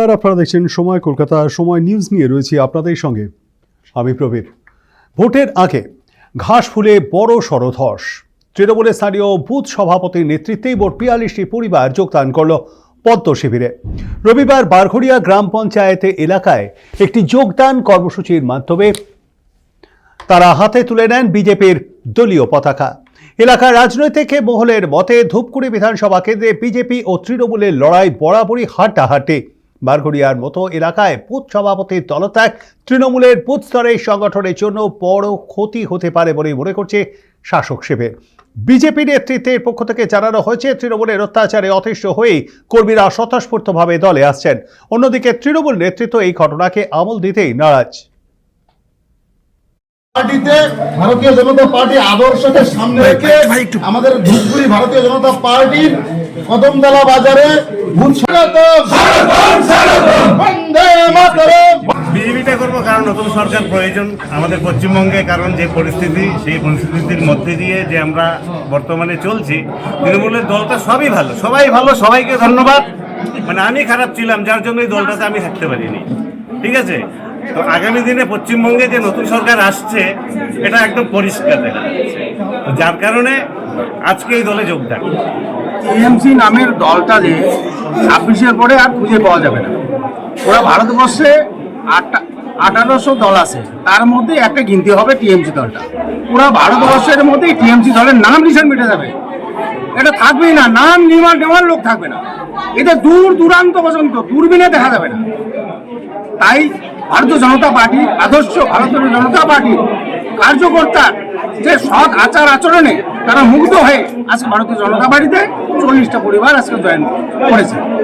নমস্কার, আপনারা দেখছেন সময় কলকাতা। সময় নিউজ নিয়ে রয়েছি আপনাদের সঙ্গে আমি প্রবীর। ভোটের আগে ঘাস ফুলে বড় সড় ধস। তৃণমূলের স্থানীয় বুথ সভাপতির নেতৃত্বেই মোট ৪২টি পরিবার যোগদান করল পদ্ম শিবিরে। রবিবার বারঘড়িয়া গ্রাম পঞ্চায়েত এলাকায় একটি যোগদান কর্মসূচির মাধ্যমে তারা হাতে তুলে নেন বিজেপির দলীয় পতাকা। এলাকার রাজনৈতিক মহলের মতে ধূপগুড়ি বিধানসভা কেন্দ্রে বিজেপি ও তৃণমূলের লড়াই বরাবরই হাড্ডাহাড্ডি। বারঘড়িয়ার মতো এলাকায় বুথ সভাপতির দলত্যাগ তৃণমূলের বুথ স্তরের সংগঠনের জন্য বড় ক্ষতি হতে পারে বলে মনে করছে শাসক শিবির। বিজেপি নেতৃত্বের পক্ষ থেকে জানানো হয়েছে, তৃণমূলের অত্যাচারে অতিষ্ঠ হয়ে কর্মীরা স্বতঃস্ফূর্তভাবে দলে আসছেন। অন্যদিকে তৃণমূল নেতৃত্ব এই ঘটনাকে আমল দিতেই নারাজ। পার্টিতে ভারতীয় জনতা পার্টি আদর্শকে সামনে রেখে আমাদের ধূপগুড়ি ভারতীয় জনতা পার্টির কদমতলা বাজারে বিজেপিটা করবো কারণ নতুন সরকার প্রয়োজন আমাদের পশ্চিমবঙ্গে। কারণ যে পরিস্থিতি, সেই পরিস্থিতির মধ্যে দিয়ে যে আমরা বর্তমানে চলছি, তৃণমূলের দলটা সবই ভালো, সবাই ভালো, সবাইকে ধন্যবাদ। মানে আমি খারাপ ছিলাম, যার জন্য এই দলটাতে আমি থাকতে পারিনি। ঠিক আছে, তো আগামী দিনে পশ্চিমবঙ্গে যে নতুন সরকার আসছে এটা একদম পরিষ্কার দেখা যাচ্ছে, যার কারণে আজকে এই দলে যোগদান। টিএমসি নামের দলটা যে 26-এর পরে আর খুঁজে পাওয়া যাবে না। ওরা ভারতবর্ষে 1800 দল আছে, তার মধ্যে একটা গিনতি হবে টিএমসি দলটা। পুরো ভারতবর্ষের মধ্যেই টিএমসি দলের নাম নিশান মিটে যাবে, এটা থাকবেই না। নাম নির্মাণ নেওয়ার লোক থাকবে না, এটা দূর দূরান্ত পর্যন্ত দূরবীনে দেখা যাবে না। তাই ভারতীয় জনতা পার্টি আদর্শ, ভারতীয় জনতা পার্টি কার্যকর্তা যে সৎ আচার আচরণে তারা মুগ্ধ হয়ে আজকে ভারতীয় জনতা পার্টিতে 40টা পরিবার আজকে জয়েন করেছে।